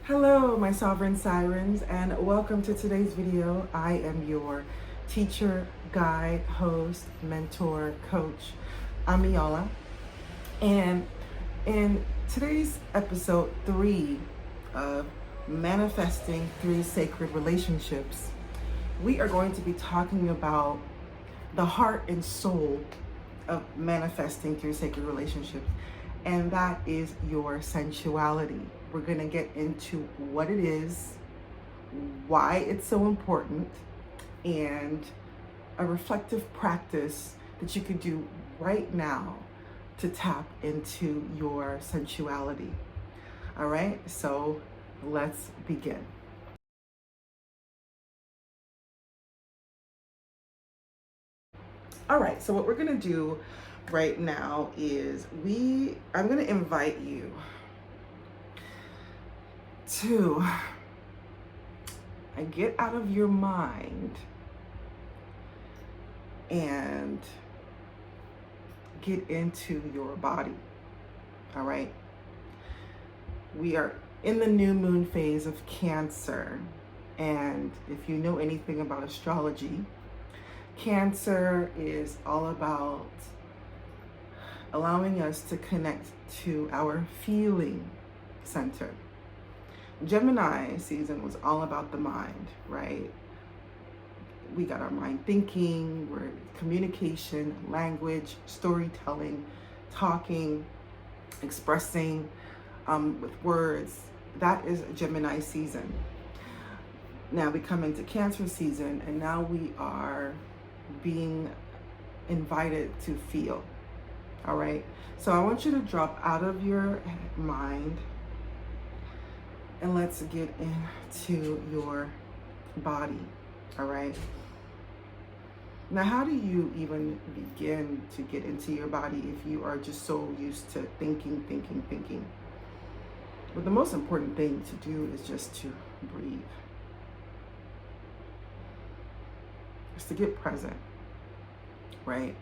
Hello, my sovereign sirens, and welcome to today's video. I am your teacher, guide, host, mentor, coach, Àmìọlá. And in today's episode 3 of Manifesting Through Sacred Relationships, we are going to be talking about the heart and soul of manifesting through sacred relationships, and that is your sensuality. We're going to get into what it is, why it's so important, and a reflective practice that you could do right now to tap into your sensuality. All right, so let's begin. All right, so what we're gonna do right now is I'm gonna invite you to get out of your mind and get into your body. All right, we are in the new moon phase of Cancer, and if you know anything about astrology, Cancer is all about allowing us to connect to our feeling center. Gemini season was all about the mind, right? We got our mind thinking, we're communication, language, storytelling, talking, expressing with words. That is Gemini season. Now we come into Cancer season, and now we are being invited to feel. All right, so I want you to drop out of your mind and let's get into your body. All right, now how do you even begin to get into your body if you are just so used to thinking? But the most important thing to do is just to breathe. Is to get present, right?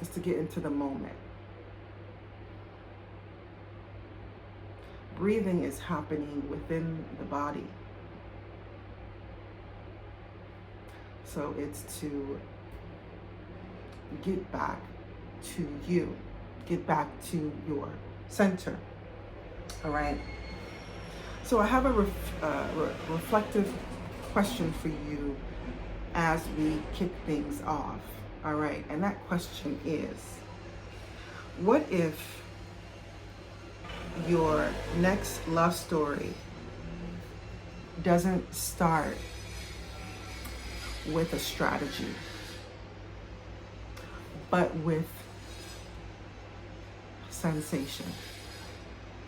Is to get into the moment. Breathing is happening within the body. So it's to get back to you, get back to your center, all right? So I have a reflective question for you as we kick things off, all right? And that question is, what if your next love story doesn't start with a strategy, but with sensation,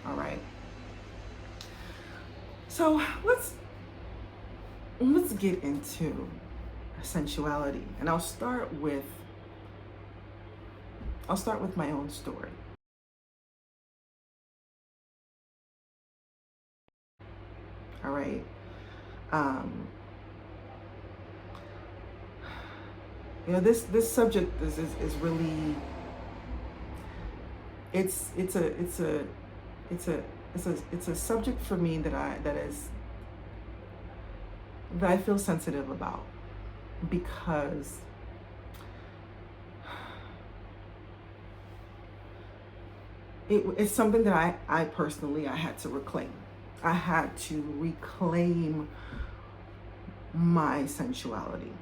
all right? So let's get into sensuality, and I'll start with my own story. All right. This subject is really it's a subject for me that I feel sensitive about, because it's something that I personally had to reclaim. I had to reclaim my sensuality.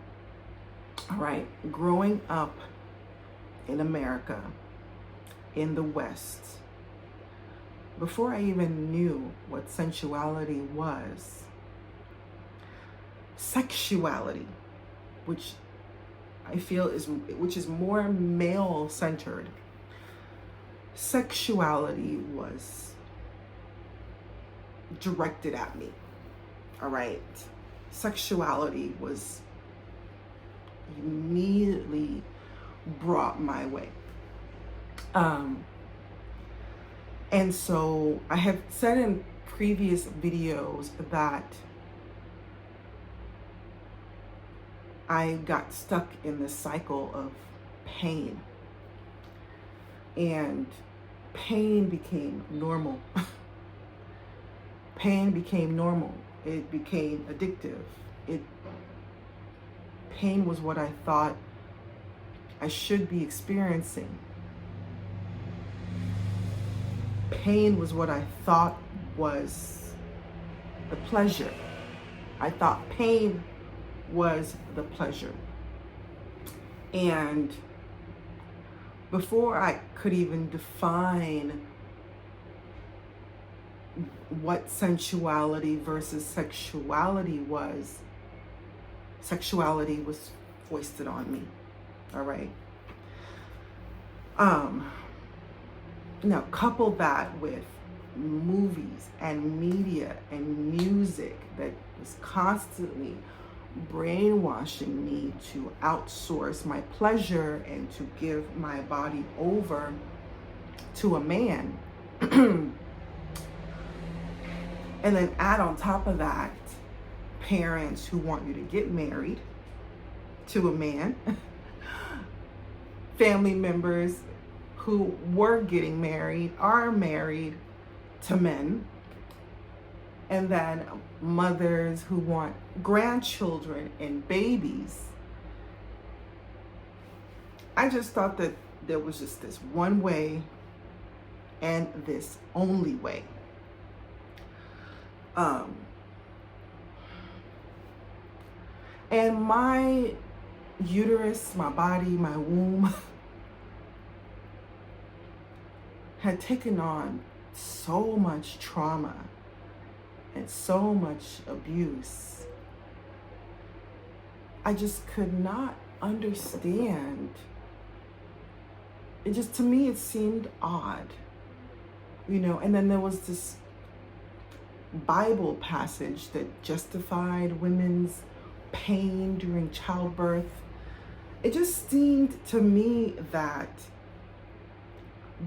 All right, growing up in America, in the West, before I even knew what sensuality was, sexuality, which I feel is more male-centered, sexuality was directed at me. All right, sexuality was immediately brought my way. And so I have said in previous videos that I got stuck in this cycle of pain. And pain became normal. Pain became normal. It became addictive. Pain was what I thought I should be experiencing. Pain was what I thought was the pleasure. I thought pain was the pleasure. And before I could even define what sensuality versus sexuality was foisted on me. All right. Now couple that with movies and media and music that was constantly brainwashing me to outsource my pleasure and to give my body over to a man. And then add on top of that, parents who want you to get married to a man, family members who were getting married, are married to men, and then mothers who want grandchildren and babies. I just thought that there was just this one way and this only way. And my uterus, my body, my womb had taken on so much trauma and so much abuse. I just could not understand. It just, to me, it seemed odd, and then there was this Bible passage that justified women's pain during childbirth. It just seemed to me that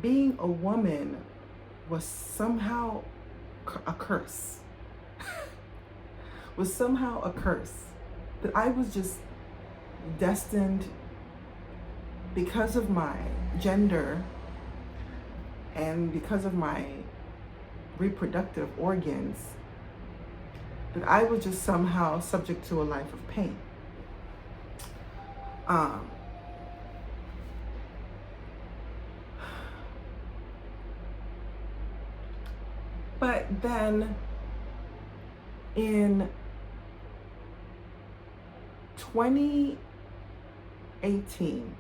being a woman was somehow a curse. Was somehow a curse. That I was just destined, because of my gender and because of my reproductive organs, that I was just somehow subject to a life of pain. But then in 2018,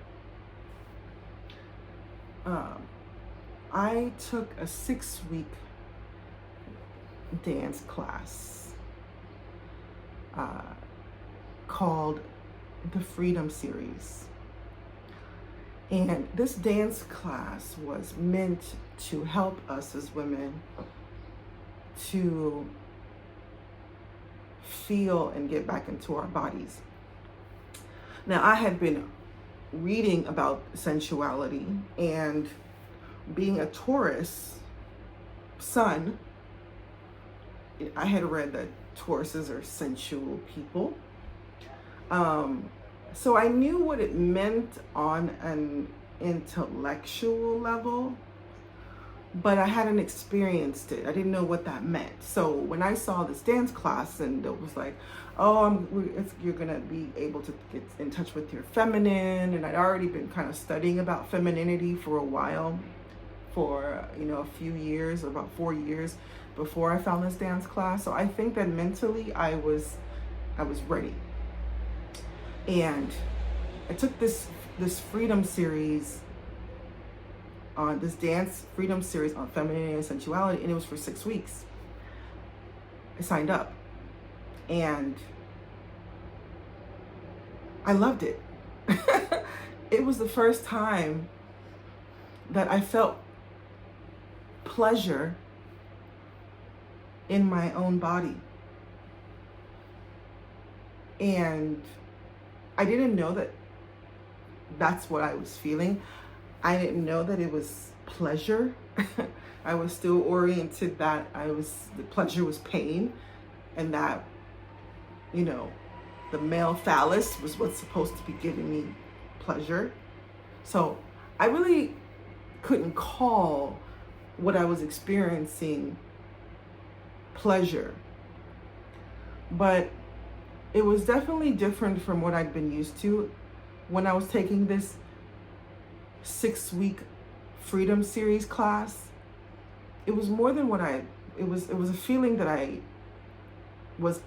I took a 6-week dance class called the Freedom Series. And this dance class was meant to help us as women to feel and get back into our bodies. Now, I had been reading about sensuality, and being a Taurus sun, I had read that Tauruses are sensual people. So I knew what it meant on an intellectual level, but I hadn't experienced it. I didn't know what that meant. So when I saw this dance class and it was like, oh, you're gonna be able to get in touch with your feminine, and I'd already been kind of studying about femininity for a while, for a few years, about 4 years before I found this dance class. So I think that mentally I was ready. And I took this freedom series on this dance freedom series on femininity and sensuality, and it was for 6 weeks. I signed up and I loved it. It was the first time that I felt pleasure in my own body. And I didn't know that that's what I was feeling. I didn't know that it was pleasure. I was still oriented that the pleasure was pain, and that, the male phallus was what's supposed to be giving me pleasure. So I really couldn't call what I was experiencing pleasure, but it was definitely different from what I'd been used to when I was taking this 6-week Freedom Series class. It was more than it was a feeling that I was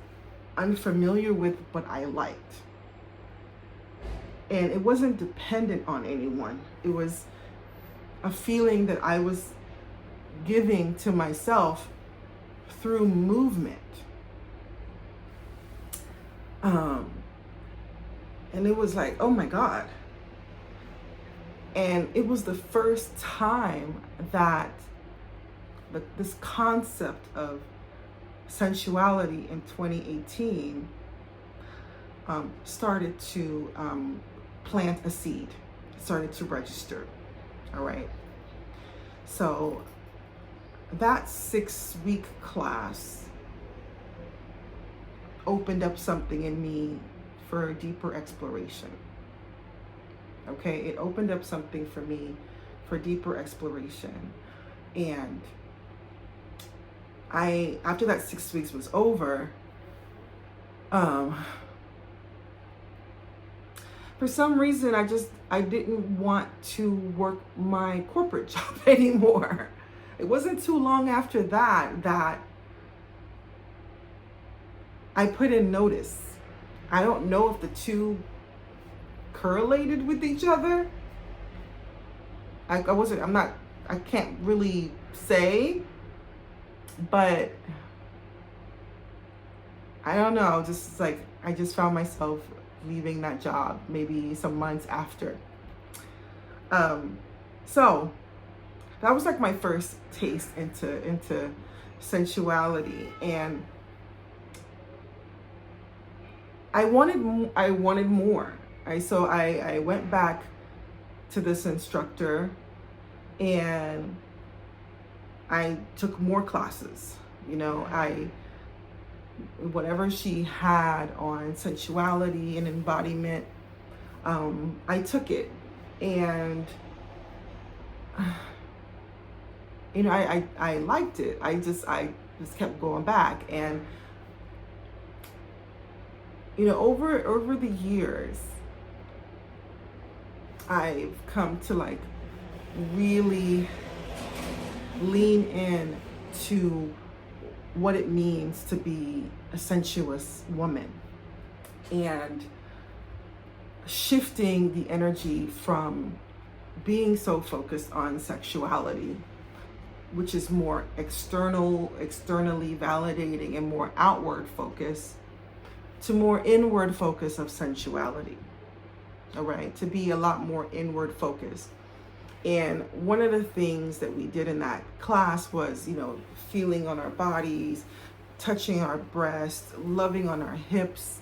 unfamiliar with, but I liked. And it wasn't dependent on anyone. It was a feeling that I was giving to myself through movement. And it was like, oh my God. And it was the first time that this concept of sensuality in 2018 started to plant a seed, started to register. All right. So that 6-week class opened up something in me for a deeper exploration. Okay, it opened up something for me for deeper exploration. And after that 6 weeks was over, for some reason, I didn't want to work my corporate job anymore. It wasn't too long after that I put in notice. I don't know if the two correlated with each other. I can't really say, but I don't know, just like I just found myself leaving that job maybe some months after. So that was like my first taste into sensuality, and I wanted more. So I went back to this instructor and I took more classes. Whatever she had on sensuality and embodiment, I took it, and I liked it. I just kept going back, and over the years, I've come to like really lean in to what it means to be a sensuous woman, and shifting the energy from being so focused on sexuality, which is more externally validating and more outward focus, to more inward focus of sensuality. All right, to be a lot more inward focused. And one of the things that we did in that class was, feeling on our bodies, touching our breasts, loving on our hips,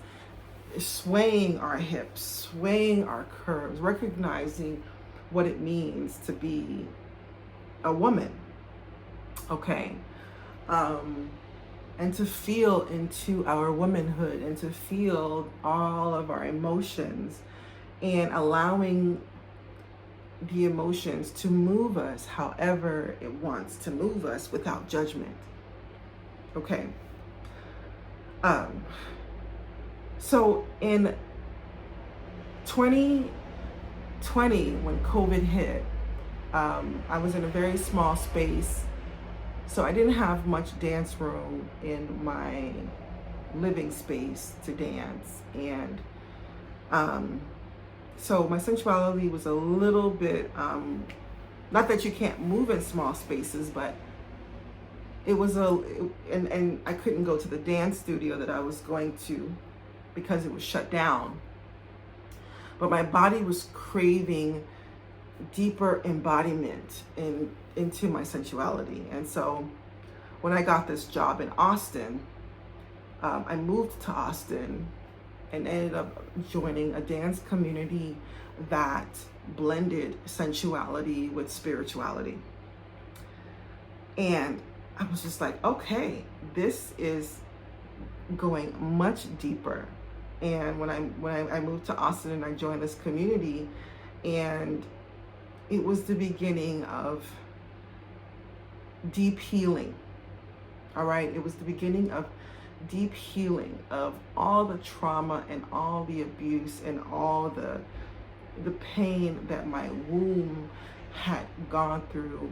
swaying our hips, swaying our curves, recognizing what it means to be a woman. Okay. And to feel into our womanhood, and to feel all of our emotions, and allowing the emotions to move us however it wants to move us without judgment. Okay. So in 2020, when COVID hit, I was in a very small space, so I didn't have much dance room in my living space to dance, and so my sensuality was a little bit, not that you can't move in small spaces, but it was and I couldn't go to the dance studio that I was going to because it was shut down. But my body was craving deeper embodiment into my sensuality. And so when I got this job in Austin, I moved to Austin and ended up joining a dance community that blended sensuality with spirituality. And I was just like, okay, this is going much deeper And when I moved to Austin and I joined this community, and it was the beginning of deep healing. All right, it was the beginning of deep healing of all the trauma and all the abuse and all the pain that my womb had gone through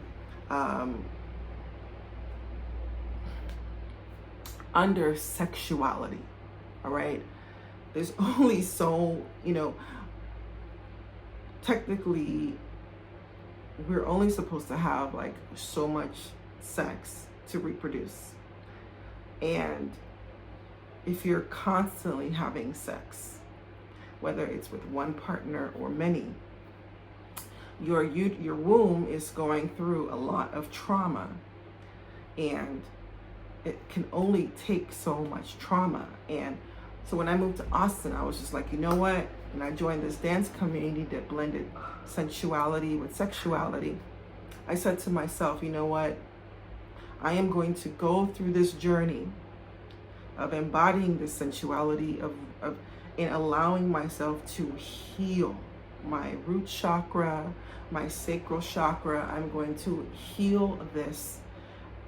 under sexuality. All right, there's only so, technically we're only supposed to have like so much sex to reproduce. And if you're constantly having sex, whether it's with one partner or many, your womb is going through a lot of trauma, and it can only take so much trauma. And so when I moved to Austin, I was just like, you know what? And I joined this dance community that blended sensuality with sexuality. I said to myself, you know what? I am going to go through this journey of embodying this sensuality, of and allowing myself to heal my root chakra, my sacral chakra. I'm going to heal this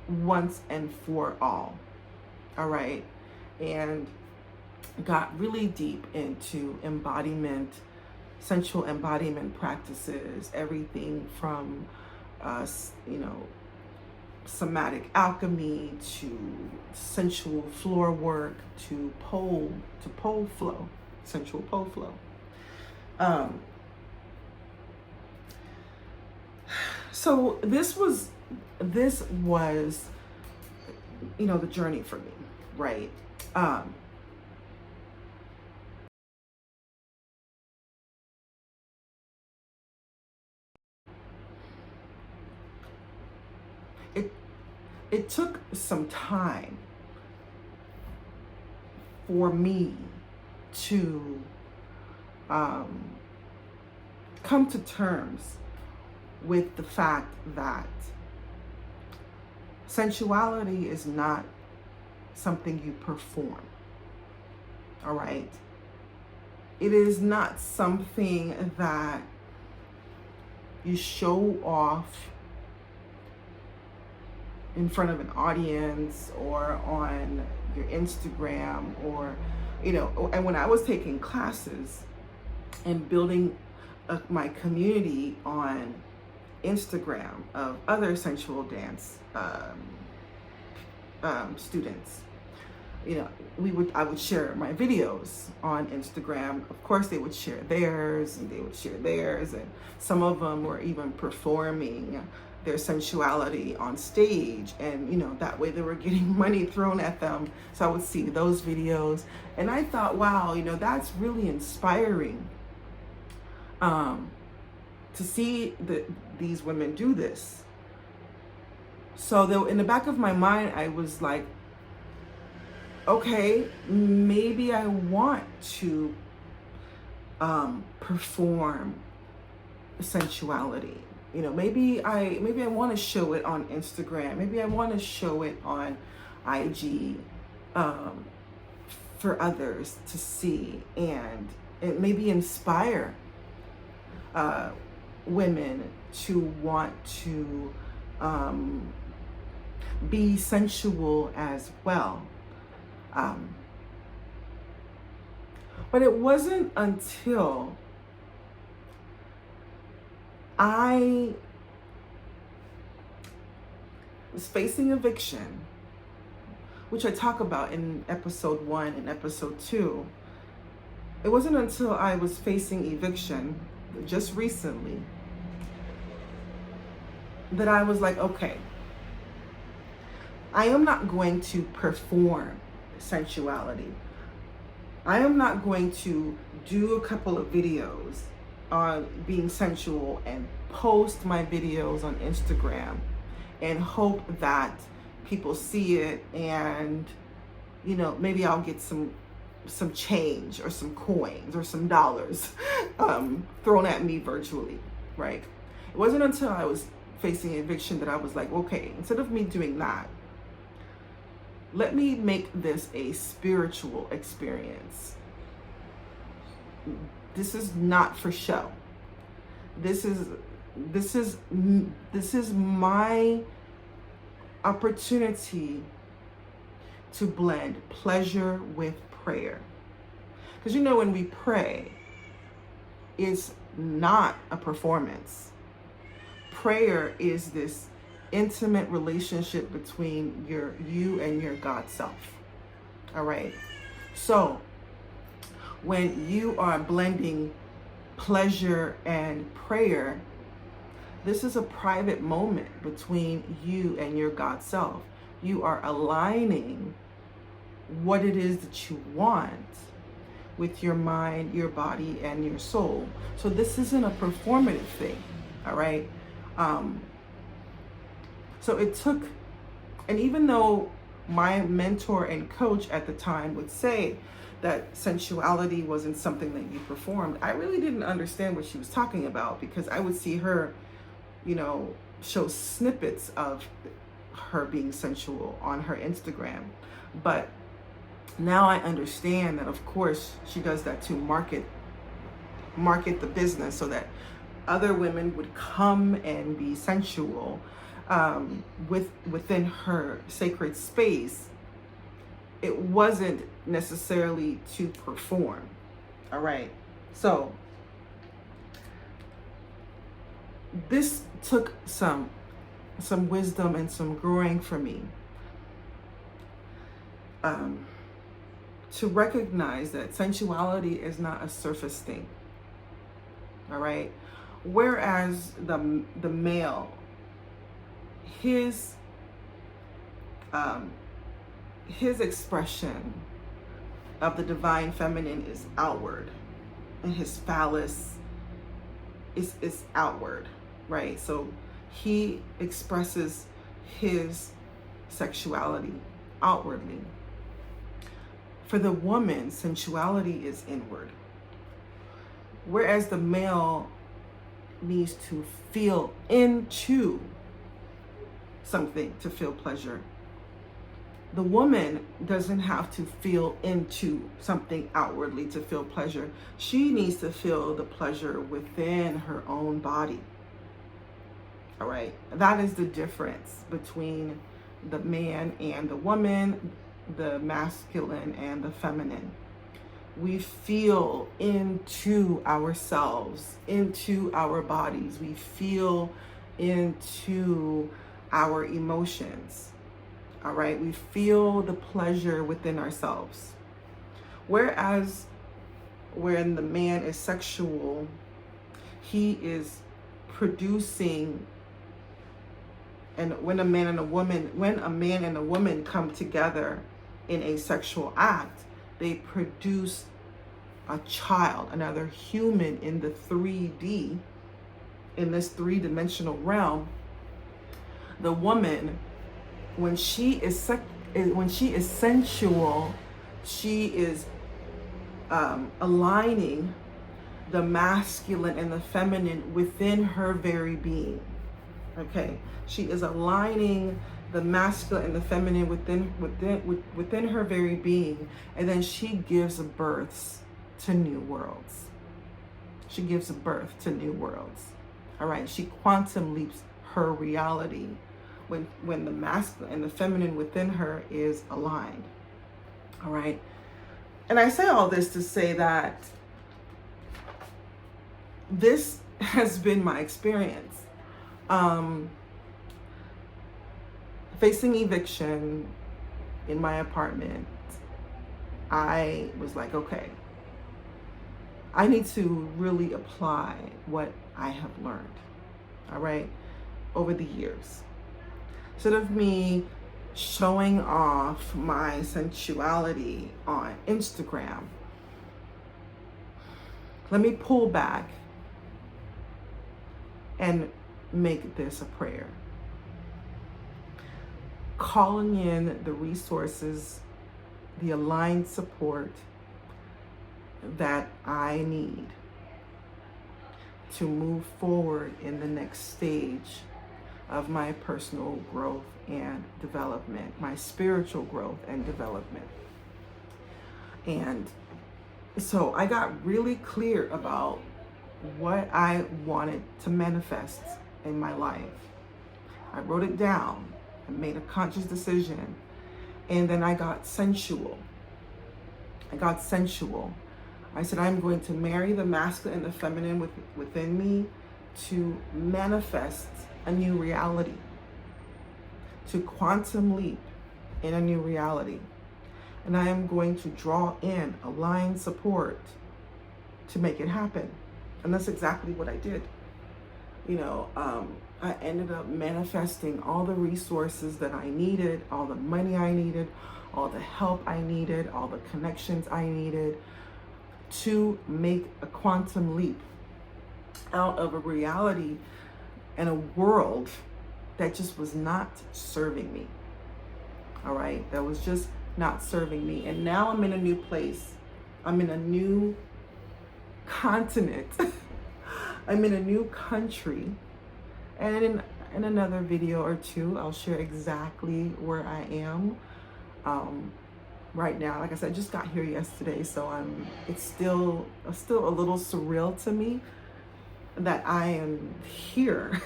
once and for all. All right. And got really deep into embodiment, sensual embodiment practices, everything from, somatic alchemy to sensual floor work to pole flow, sensual pole flow. So this was the journey for me, right? It took some time for me to come to terms with the fact that sensuality is not something you perform. All right? It is not something that you show off in front of an audience or on your Instagram or, and when I was taking classes and building my community on Instagram of other sensual dance students, I would share my videos on Instagram. Of course, they would share theirs, and and some of them were even performing their sensuality on stage, and that way they were getting money thrown at them. So I would see those videos, and I thought, wow, that's really inspiring to see these women do this. So in the back of my mind, I was like, okay, maybe I want to perform sensuality. Maybe I want to show it on Instagram. Maybe I want to show it on IG for others to see, and maybe inspire women to want to be sensual as well. But it wasn't until I was facing eviction, which I talk about in episode 1 and episode 2. It wasn't until I was facing eviction just recently that I was like, okay, I am not going to perform sensuality. I am not going to do a couple of videos on being sensual and post my videos on Instagram and hope that people see it, and maybe I'll get some change or some coins or some dollars thrown at me virtually, right? It wasn't until I was facing eviction that I was like, okay, instead of me doing that, let me make this a spiritual experience. not for show. This is my opportunity to blend pleasure with prayer. Because when we pray, it's not a performance. Prayer is this intimate relationship between you and your God self. All right. So when you are blending pleasure and prayer, this is a private moment between you and your God self. You are aligning what it is that you want with your mind, your body, and your soul. So this isn't a performative thing, all right? So it took, and even though my mentor and coach at the time would say that sensuality wasn't something that you performed, I really didn't understand what she was talking about, because I would see her, show snippets of her being sensual on her Instagram. But now I understand that, of course, she does that to market the business so that other women would come and be sensual within her sacred space. It wasn't necessarily to perform. All right. So this took some wisdom and some growing for me. To recognize that sensuality is not a surface thing. All right. Whereas the male, his expression of the divine feminine is outward, and his phallus is outward, right? So he expresses his sexuality outwardly. For the woman, sensuality is inward. Whereas the male needs to feel into something to feel pleasure, the woman doesn't have to feel into something outwardly to feel pleasure. She needs to feel the pleasure within her own body. All right. That is the difference between the man and the woman, the masculine and the feminine. We feel into ourselves, into our bodies. We feel into our emotions. All right. We feel the pleasure within ourselves. Whereas when the man is sexual, he is producing. And when a man and a woman come together in a sexual act, they produce a child, another human in the 3D, in this three-dimensional realm. The woman, when she is sensual, she is aligning the masculine and the feminine within her very being. Okay, she is aligning the masculine and the feminine within her very being, and then she gives birth to new worlds. She gives birth to new worlds. All right, she quantum leaps her reality when the masculine and the feminine within her is aligned. All right, and I say all this to say that this has been my experience. Facing eviction in my apartment, I was like, okay, I need to really apply what I have learned, all right, over the years. Instead of me showing off my sensuality on Instagram, let me pull back and make this a prayer. Calling in the resources, the aligned support that I need to move forward in the next stage of my personal growth and development, my spiritual growth and development. And So I got really clear about what I wanted to manifest in my life. I wrote it down. I made a conscious decision. And then I got sensual. I said, I'm going to marry the masculine and the feminine within me to manifest a new reality, to quantum leap in a new reality. And I am going to draw in aligned support to make it happen. And that's exactly what I did. I ended up manifesting all the resources that I needed, all the money I needed, all the help I needed, all the connections I needed to make a quantum leap out of a reality and a world that just was not serving me. All right, that was just not serving me. And now I'm in a new place. I'm in a new continent. I'm in a new country. And in another video or two, I'll share exactly where I am right now. Like I said, I just got here yesterday, so it's still a little surreal to me that I am here.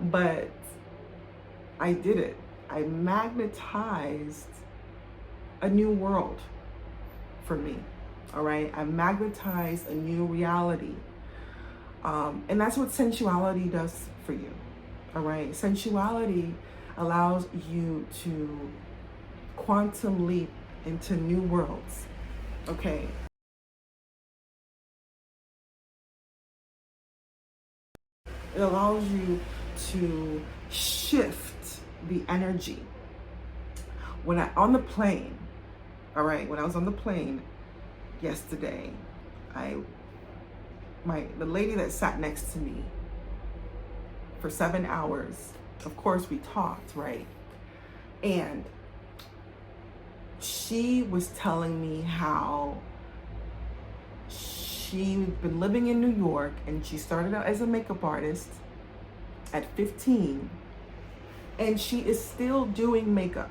But I did it. I magnetized a new world for me. All right, I magnetized a new reality. And that's what sensuality does for you. All right, sensuality allows you to quantum leap into new worlds. Okay. It allows you to shift the energy. When I was on the plane yesterday, the lady that sat next to me for 7 hours, of course we talked, right? And she was telling me how she'd been living in New York and she started out as a makeup artist at 15, and she is still doing makeup,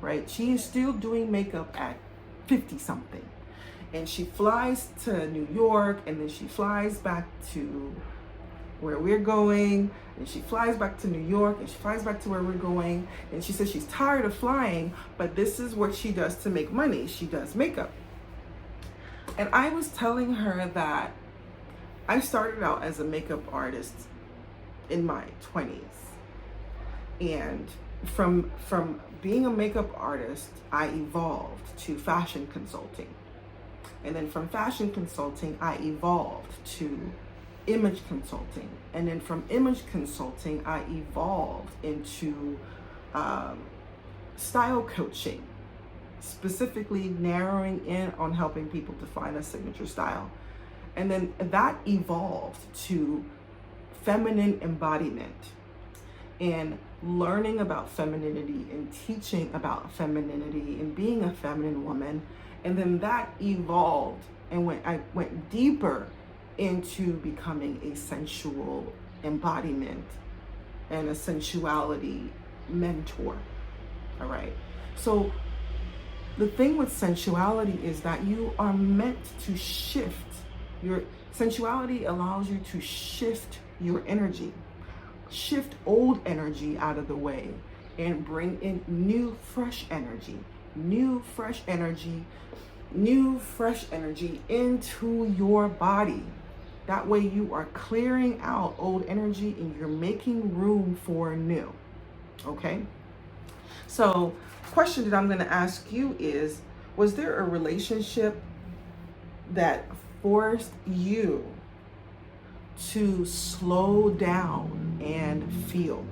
right? She is still doing makeup at 50 something. And she flies to New York, and then she flies back to where we're going, and she flies back to New York, and she flies back to where we're going. And she says she's tired of flying, but this is what she does to make money. She does makeup. And I was telling her that I started out as a makeup artist in my 20s. And from being a makeup artist, I evolved to fashion consulting. And then from fashion consulting, I evolved to image consulting. And then from image consulting, I evolved into style coaching, specifically narrowing in on helping people define a signature style. And then that evolved to feminine embodiment and learning about femininity and teaching about femininity and being a feminine woman. And then that evolved, and I went deeper into becoming a sensual embodiment and a sensuality mentor. All right. So the thing with sensuality is that you are meant to shift. Your sensuality allows you to shift your energy, shift old energy out of the way, and bring in new, fresh energy into your body. That way you are clearing out old energy and you're making room for new. Okay? So, question that I'm going to ask you is, was there a relationship that forced you to slow down and feel?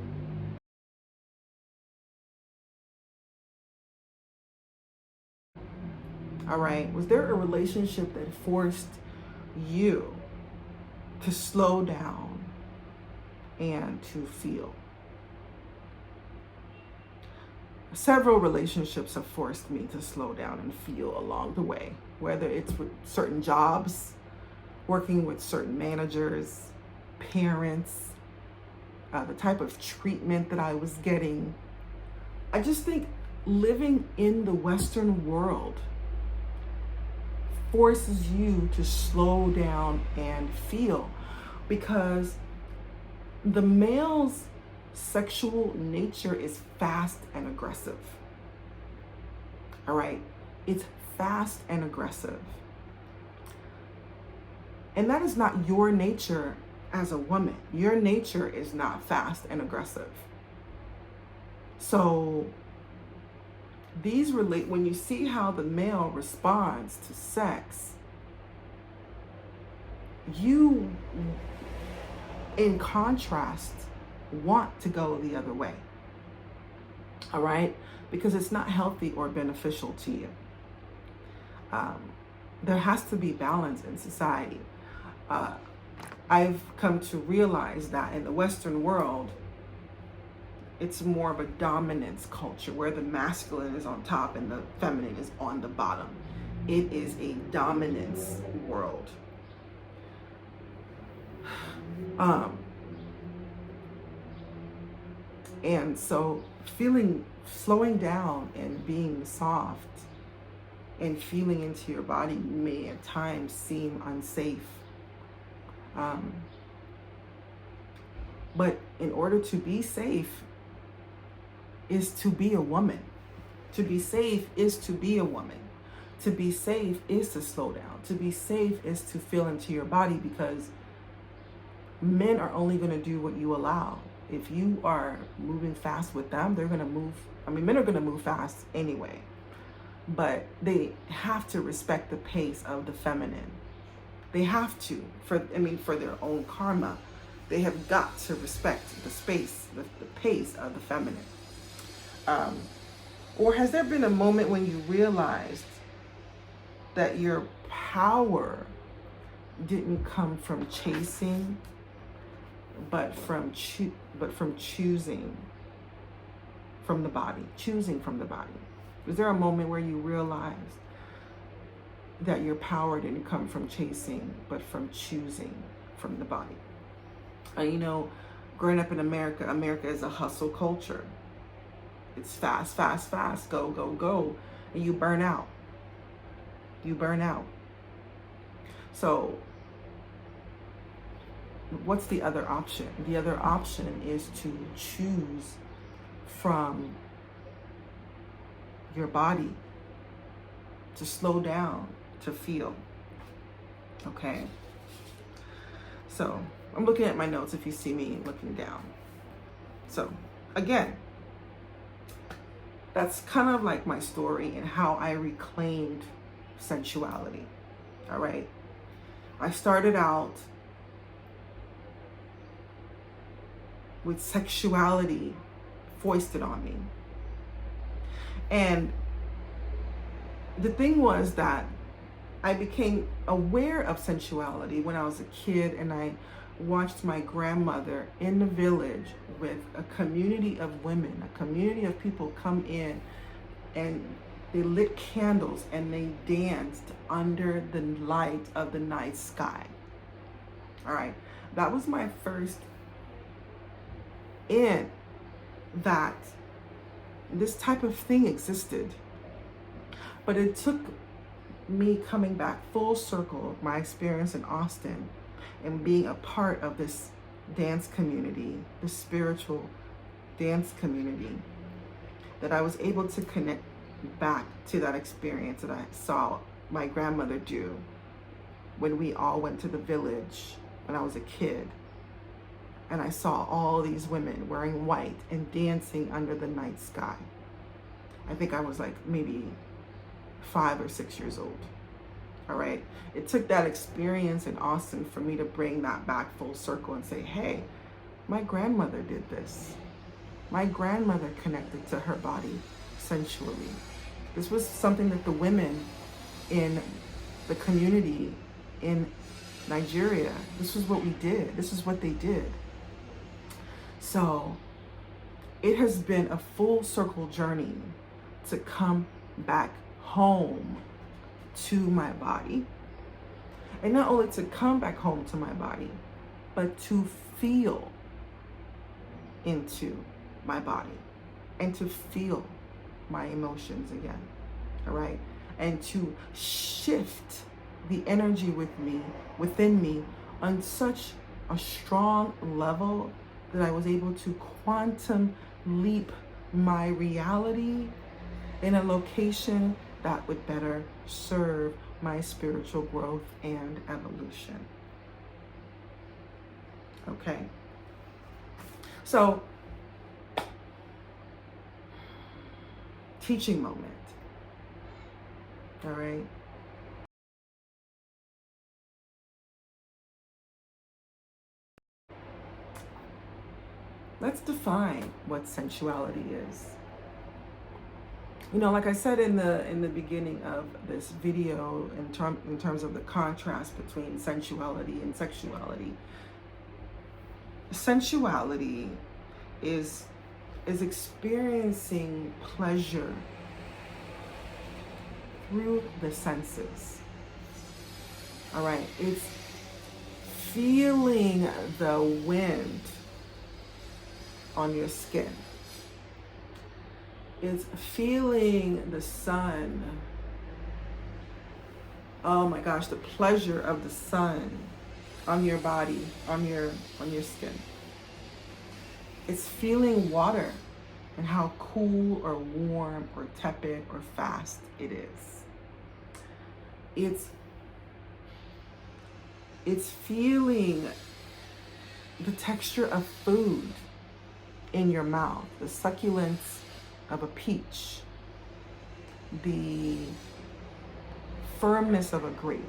All right. Was there a relationship that forced you to slow down and to feel? Several relationships have forced me to slow down and feel along the way, whether it's with certain jobs, working with certain managers, parents, the type of treatment that I was getting. I just think living in the Western world forces you to slow down and feel, because the male's sexual nature is fast and aggressive. All right? It's fast and aggressive. And that is not your nature as a woman. Your nature is not fast and aggressive. So when you see how the male responds to sex, you, in contrast, want to go the other way. All right? Because it's not healthy or beneficial to you. There has to be balance in society. I've come to realize that in the Western world, it's more of a dominance culture where the masculine is on top and the feminine is on the bottom. It is a dominance world. And so slowing down and being soft and feeling into your body may at times seem unsafe. But in order to be safe is to be a woman. To be safe is to be a woman. To be safe is to slow down. To be safe is to feel into your body, because men are only going to do what you allow. If you are moving fast with them, they're going to move. Men are going to move fast anyway, but they have to respect the pace of the feminine. They have to, for their own karma. They have got to respect the pace of the feminine. Or has there been a moment when you realized that your power didn't come from chasing, but from choosing from the body? Choosing from the body. Was there a moment where you realized that your power didn't come from chasing, but from choosing from the body? Growing up in America is a hustle culture. It's fast, fast, fast, go, go, go, and you burn out. So what's the other option? The other option is to choose from your body, to slow down, to feel. Okay? So I'm looking at my notes if you see me looking down. So again, that's kind of like my story and how I reclaimed sensuality. All right? I started out with sexuality foisted on me. And the thing was that I became aware of sensuality when I was a kid, and I watched my grandmother in the village with a community of women, a community of people come in, and they lit candles and they danced under the light of the night sky. All right, that was my first in that this type of thing existed. But it took me coming back full circle, my experience in Austin, and being a part of this dance community, the spiritual dance community, that I was able to connect back to that experience that I saw my grandmother do when we all went to the village when I was a kid. And I saw all these women wearing white and dancing under the night sky. I think I was like maybe 5 or 6 years old. All right. It took that experience in Austin for me to bring that back full circle and say, hey, my grandmother did this. My grandmother connected to her body sensually. This was something that the women in the community in Nigeria, this was what we did. This is what they did. So it has been a full circle journey to come back home to my body. And not only to come back home to my body, but to feel into my body and to feel my emotions again. All right. And to shift the energy within me on such a strong level that I was able to quantum leap my reality in a location that would better serve my spiritual growth and evolution. Okay. So, teaching moment. All right. Let's define what sensuality is. You know, like I said in the beginning of this video, in terms of the contrast between sensuality and sexuality, sensuality is experiencing pleasure through the senses. All right, it's feeling the wind on your skin. It's feeling the sun. Oh my gosh, the pleasure of the sun on your body, on your skin. It's feeling water and how cool or warm or tepid or fast it is. It's feeling the texture of food in your mouth, the succulence of a peach, the firmness of a grape.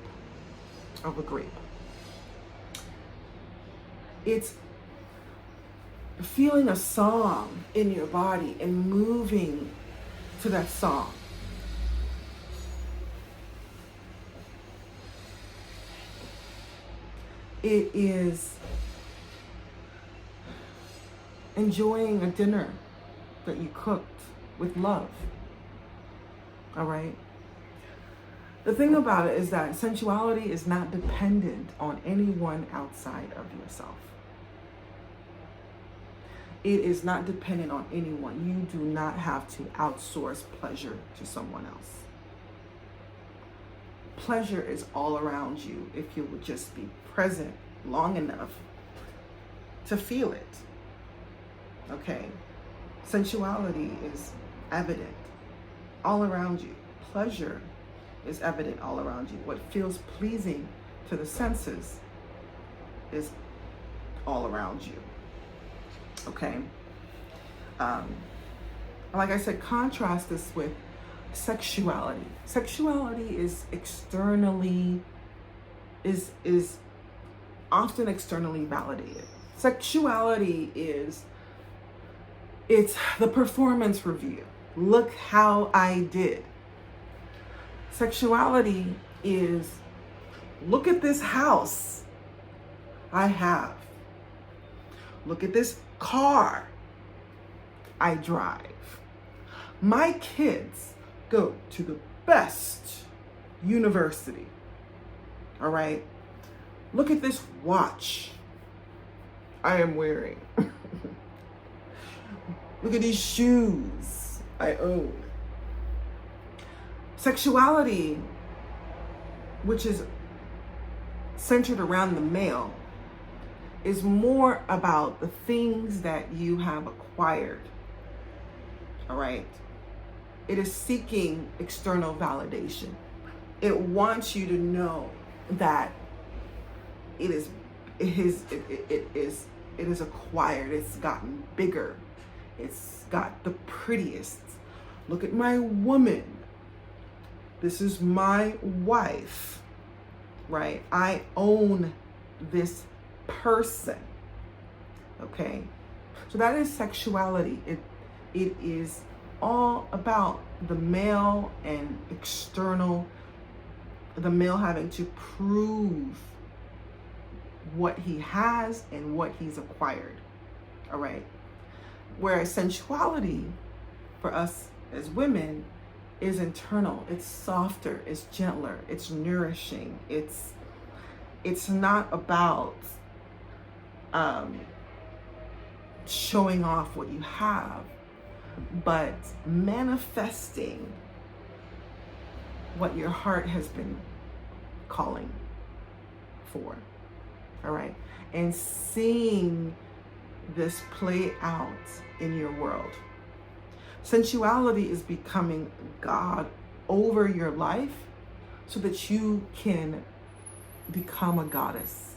It's feeling a song in your body and moving to that song. It is enjoying a dinner that you cooked with love. All right? The thing about it is that sensuality is not dependent on anyone outside of yourself. It is not dependent on anyone. You do not have to outsource pleasure to someone else. Pleasure is all around you if you would just be present long enough to feel it. Okay? Sensuality is evident all around you. Pleasure is evident all around you. What feels pleasing to the senses is all around you. Okay? Like I said, contrast this with sexuality. Sexuality is often externally validated. Sexuality it's the performance review. Look how I did. Sexuality is, look at this house I have. Look at this car I drive. My kids go to the best university. All right? Look at this watch I am wearing. Look at these shoes I own. Sexuality, which is centered around the male, is more about the things that you have acquired. All right? It is seeking external validation. It wants you to know that it is acquired. It's gotten bigger. It's got the prettiest. Look at my woman. This is my wife, right? I own this person, okay? So that is sexuality. It is all about the male and external, the male having to prove what he has and what he's acquired, all right? Whereas sensuality for us as women is internal. It's softer, it's gentler, it's nourishing. It's not about showing off what you have, but manifesting what your heart has been calling for. All right. And seeing this play out in your world. Sensuality is becoming God over your life so that you can become a goddess.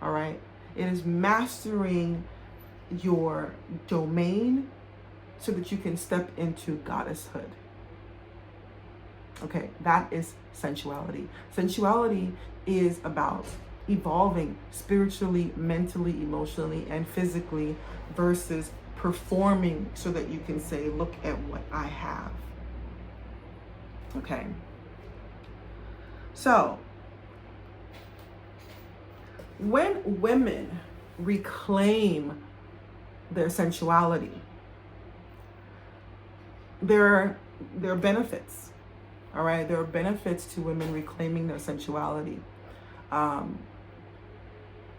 All right. It is mastering your domain so that you can step into goddesshood. Okay, that is sensuality. Sensuality is about evolving spiritually, mentally, emotionally, and physically versus performing so that you can say, look at what I have. Okay. So, when women reclaim their sensuality, there are benefits. All right, there are benefits to women reclaiming their sensuality.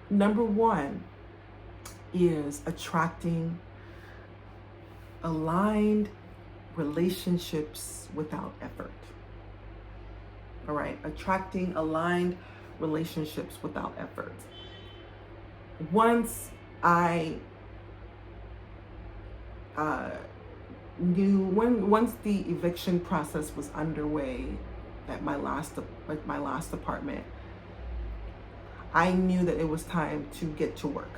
Number one is attracting aligned relationships without effort. All right, attracting aligned relationships without effort. Once I once the eviction process was underway at my last apartment, I knew that it was time to get to work.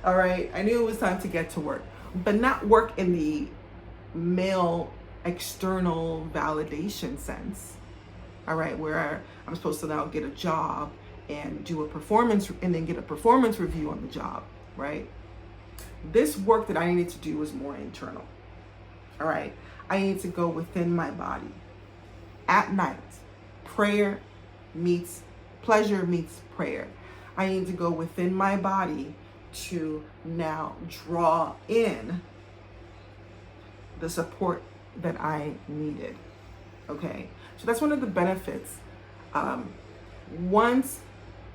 All right, I knew it was time to get to work, but not work in the male external validation sense. All right, where I'm supposed to now get a job and do a performance and then get a performance review on the job, right? This work that I needed to do was more internal. All right, I need to go within my body. At night, pleasure meets prayer. I need to go within my body to now draw in the support that I needed. Okay, so that's one of the benefits. Once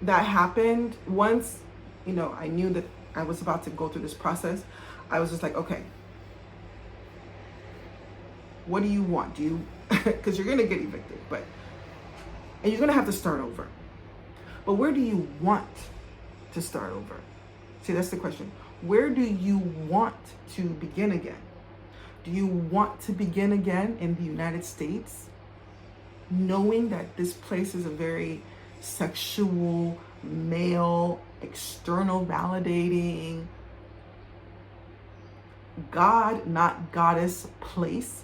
that happened, once I knew that I was about to go through this process, I was just like, okay, what do you want? Do you, because you're gonna get evicted, and you're gonna have to start over. But where do you want to start over? See, that's the question. Where do you want to begin again? Do you want to begin again in the United States, knowing that this place is a very sexual, male, external validating, God, not goddess place?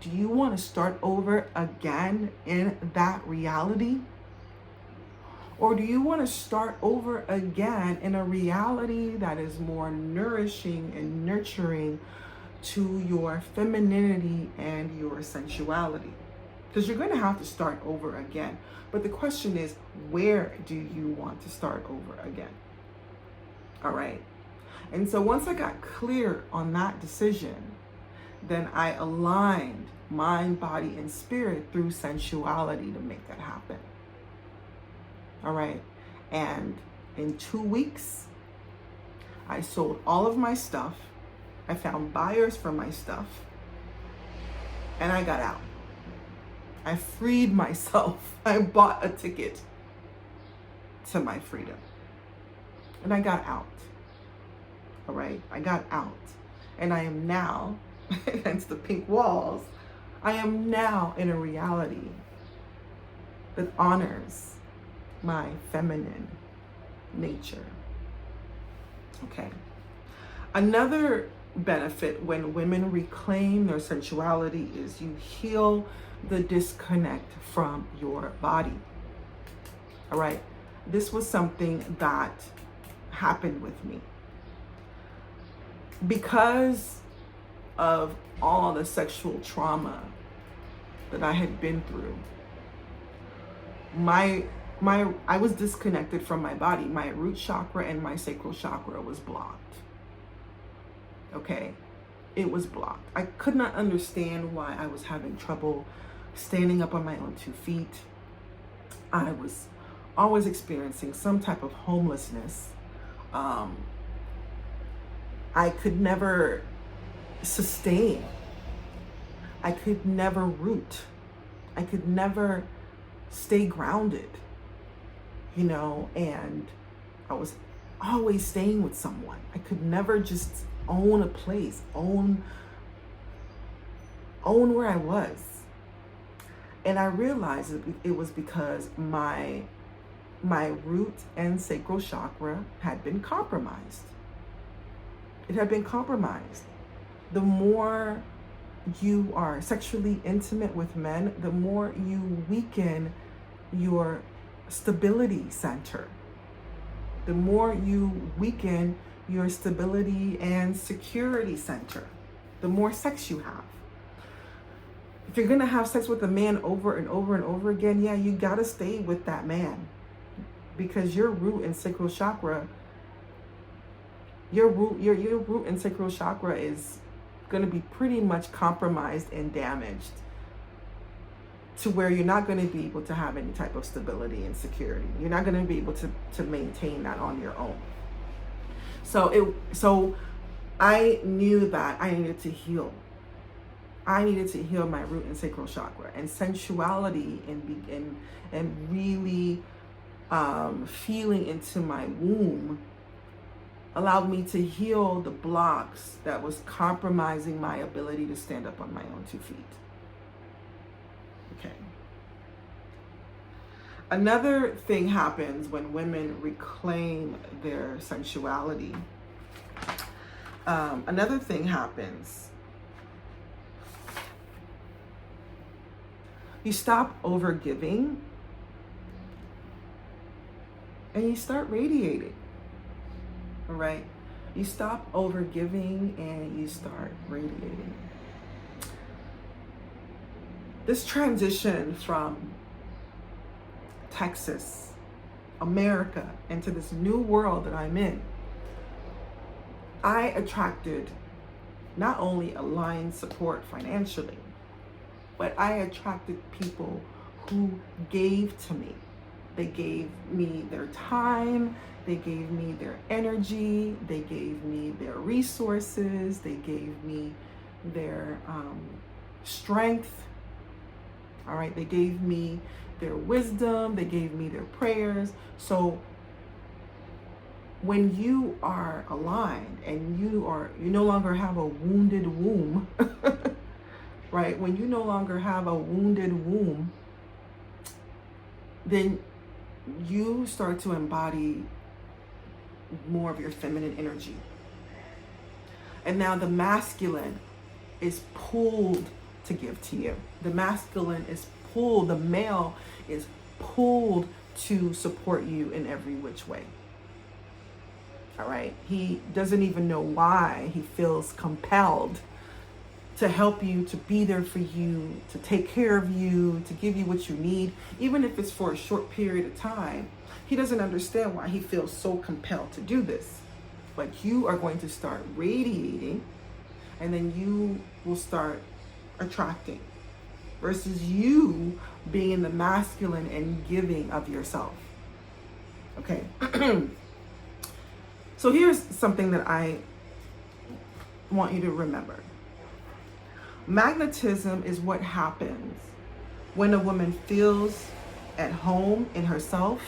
Do you want to start over again in that reality? Or do you want to start over again in a reality that is more nourishing and nurturing to your femininity and your sensuality? Because you're going to have to start over again. But the question is, where do you want to start over again? All right. And so once I got clear on that decision, then I aligned mind, body, and spirit through sensuality to make that happen. All right. And in 2 weeks, I sold all of my stuff. I found buyers for my stuff. And I got out. I freed myself. I bought a ticket to my freedom. And I got out. All right. I got out. And I am now, against the pink walls, I am now in a reality that honors my feminine nature. Okay. Another benefit when women reclaim their sensuality is you heal the disconnect from your body. All right. This was something that happened with me. Because of all the sexual trauma that I had been through, I was disconnected from my body. My root chakra and my sacral chakra was blocked. Okay, it was blocked. I could not understand why I was having trouble standing up on my own 2 feet. I was always experiencing some type of homelessness. I could never sustain. I could never root. I could never stay grounded, you know, and I was always staying with someone. I could never just own a place, own where I was. And I realized it was because my root and sacral chakra had been compromised. It had been compromised. The more you are sexually intimate with men, the more you weaken your stability center. The more you weaken your stability and security center, the more sex you have. If you're gonna have sex with a man over and over and over again, yeah, you gotta stay with that man, because your root and sacral chakra, your root and sacral chakra is gonna be pretty much compromised and damaged to where you're not gonna be able to have any type of stability and security. You're not gonna be able to maintain that on your own. So I knew that I needed to heal. I needed to heal my root and sacral chakra, and sensuality and really feeling into my womb allowed me to heal the blocks that was compromising my ability to stand up on my own 2 feet. Okay. Another thing happens when women reclaim their sensuality. Another thing happens. You stop over-giving and you start radiating, all right? You stop over-giving and you start radiating. This transition from Texas, America, into this new world that I'm in, I attracted not only aligned support financially, but I attracted people who gave to me. They gave me their time, they gave me their energy, they gave me their resources, they gave me their strength, all right? They gave me their wisdom, they gave me their prayers. So when you are aligned and you no longer have a wounded womb, right? When you no longer have a wounded womb, then you start to embody more of your feminine energy. And now the masculine is pulled to give to you. The masculine is pulled, the male is pulled to support you in every which way. All right? He doesn't even know why. He feels compelled to help you, to be there for you, to take care of you, to give you what you need, even if it's for a short period of time. He doesn't understand why he feels so compelled to do this. But you are going to start radiating, and then you will start attracting, versus you being the masculine and giving of yourself. Okay. So here's something that I want you to remember. Magnetism is what happens when a woman feels at home in herself.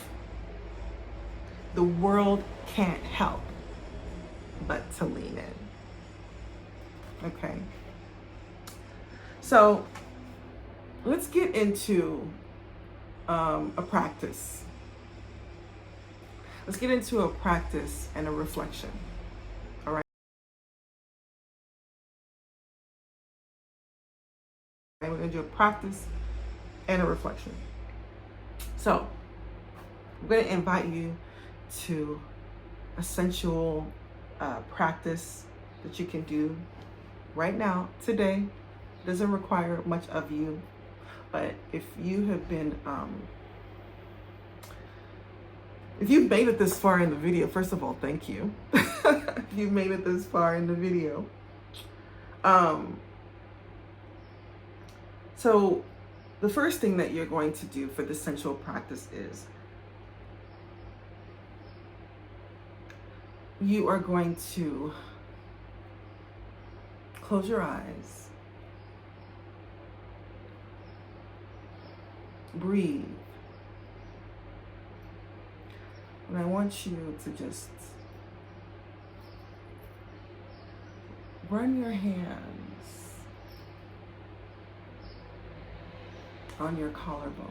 The world can't help but to lean in. Okay. So let's get into a practice. Let's get into a practice and a reflection. All right. We're going to do a practice and a reflection. So I'm going to invite you to a sensual practice that you can do right now, today. It doesn't require much of you, but if you have been, if you've made it this far in the video, first of all, thank you. If you've made it this far in the video. So the first thing that you're going to do for this sensual practice is you are going to close your eyes, breathe, And I want you to just run your hands on your collarbone.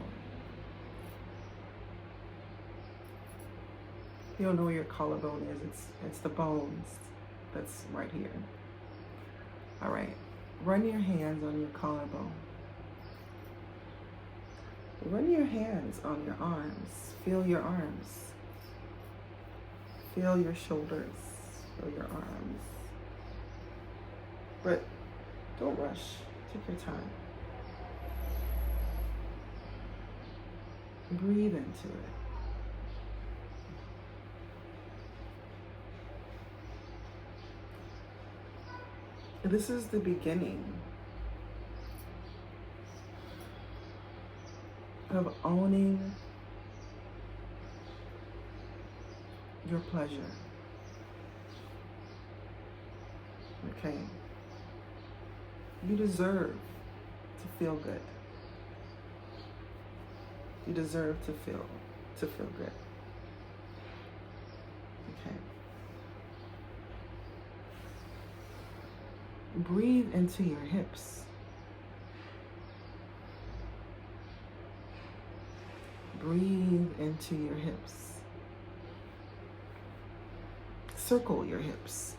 You don't know where your collarbone is. It's the bones that's right here. All right. Run your hands on your collarbone. Run your hands on your arms. Feel your arms. Feel your shoulders. Feel your arms. But don't rush. Take your time. Breathe into it. This is the beginning of owning your pleasure. Okay? You deserve to feel good. You deserve to feel good. Okay? Breathe into your hips. Breathe into your hips. Circle your hips.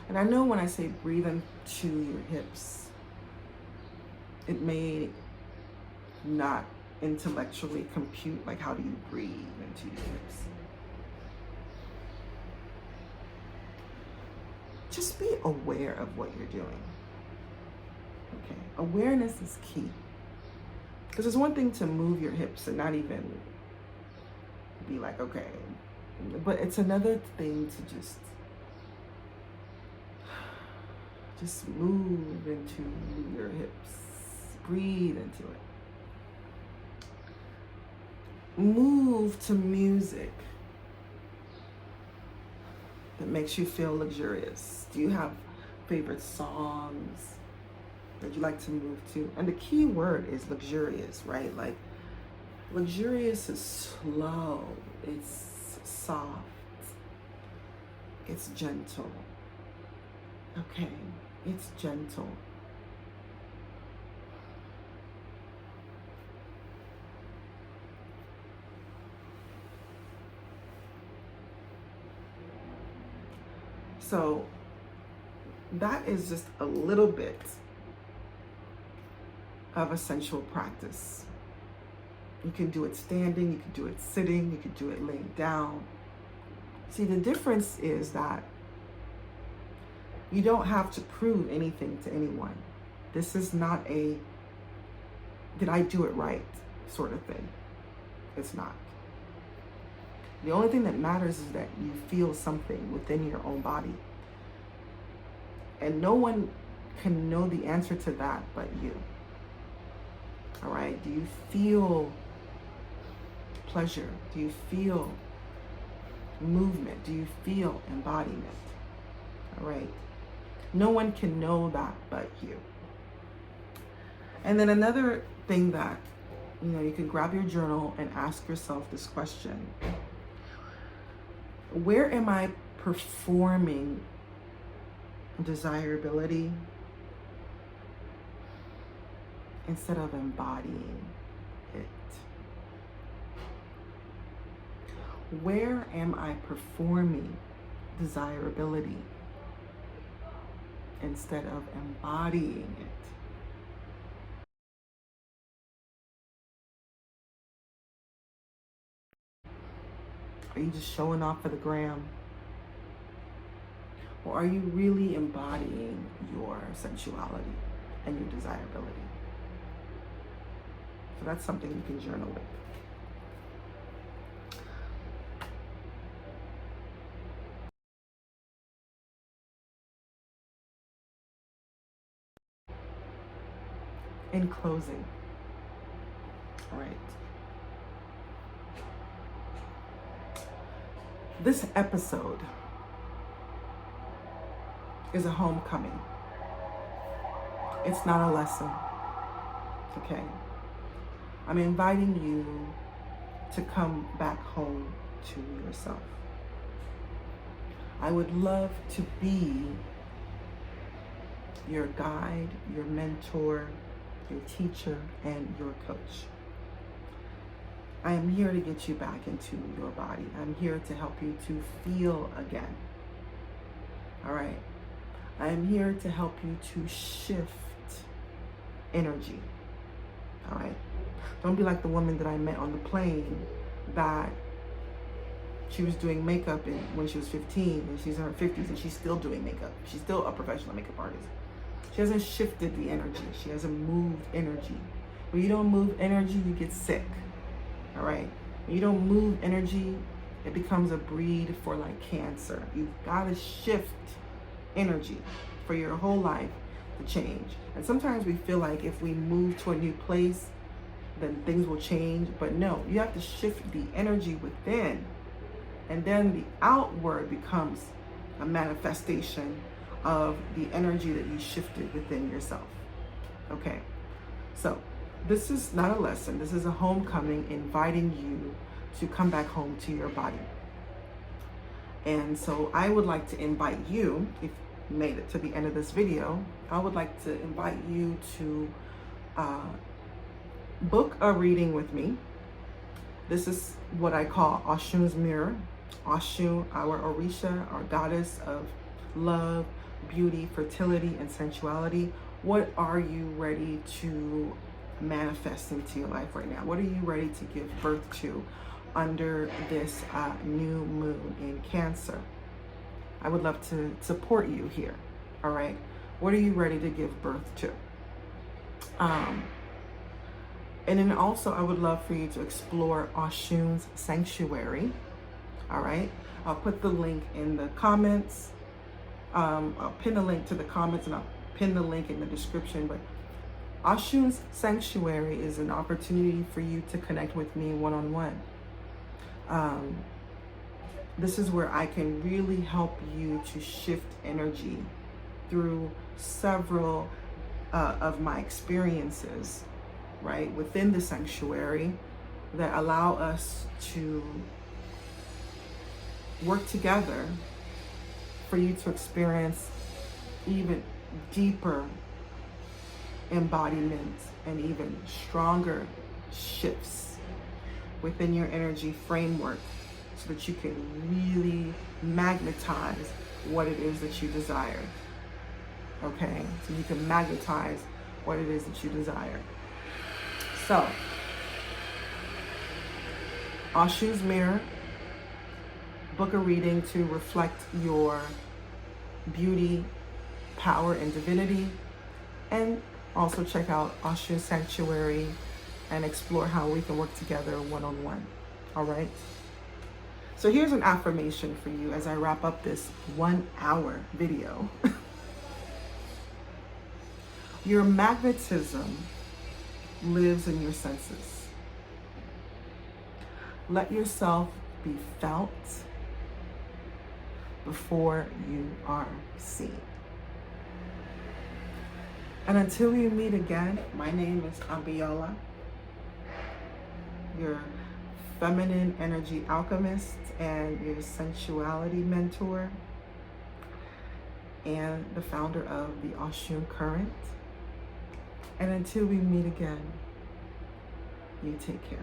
And I know when I say breathe into your hips, it may not intellectually compute, like how do you breathe into your hips? Just be aware of what you're doing. Okay, awareness is key. Because it's one thing to move your hips and not even be like, okay. But it's another thing to just move into your hips. Breathe into it. Move to music that makes you feel luxurious. Do you have favorite songs that you like to move to? And the key word is luxurious, right? Like, luxurious is slow, it's soft, it's gentle. Okay, it's gentle. So that is just a little bit of a sensual practice. You can do it standing, you can do it sitting, you can do it laying down. See, the difference is that you don't have to prove anything to anyone. This is not a, did I do it right sort of thing. It's not. The only thing that matters is that you feel something within your own body. And no one can know the answer to that but you. All right? Do you feel pleasure? Do you feel movement? Do you feel embodiment? All right? No one can know that but you. And then another thing that, you can grab your journal and ask yourself this question. Where am I performing desirability instead of embodying it? Where am I performing desirability instead of embodying it? Are you just showing off for the gram? Or are you really embodying your sensuality and your desirability? So that's something you can journal with. In closing, all right. This episode is a homecoming. It's not a lesson, okay? I'm inviting you to come back home to yourself. I would love to be your guide, your mentor, your teacher, and your coach. I am here to get you back into your body. I'm here to help you to feel again. All right. I am here to help you to shift energy. All right. Don't be like the woman that I met on the plane that she was doing makeup when she was 15 and she's in her 50s and she's still doing makeup. She's still a professional makeup artist. She hasn't shifted the energy. She hasn't moved energy. When you don't move energy, you get sick. All right. When you don't move energy, it becomes a breed for like cancer. You've got to shift energy for your whole life to change. And sometimes we feel like if we move to a new place, then things will change. But no, you have to shift the energy within. And then the outward becomes a manifestation of the energy that you shifted within yourself. Okay. So this is not a lesson. This is a homecoming inviting you to come back home to your body. And so I would like to invite you, if you made it to the end of this video, I would like to invite you to book a reading with me. This is what I call Oshun's mirror. Oshun, our Orisha, our goddess of love, beauty, fertility, and sensuality. What are you ready to manifest into your life right now? What are you ready to give birth to under this new moon in Cancer? I would love to support you here. All right. What are you ready to give birth to? And then also I would love for you to explore Oshun's sanctuary. All right. I'll put the link in the comments. I'll pin a link to the comments and I'll pin the link in the description. But Oshun's sanctuary is an opportunity for you to connect with me one-on-one. This is where I can really help you to shift energy through several of my experiences, right, within the sanctuary that allow us to work together for you to experience even deeper embodiment and even stronger shifts within your energy framework so that you can really magnetize what it is that you desire. Okay? So you can magnetize what it is that you desire. So, Oshun's mirror, book a reading to reflect your beauty, power, and divinity, and also check out Oshun's sanctuary and explore how we can work together one-on-one. All right? So here's an affirmation for you as I wrap up this 1-hour video. Your magnetism lives in your senses. Let yourself be felt before you are seen. And until we meet again, my name is Àmìọlá, your feminine energy alchemist and your sensuality mentor and the founder of the Oshun Current. And until we meet again, you take care.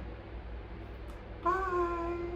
Bye.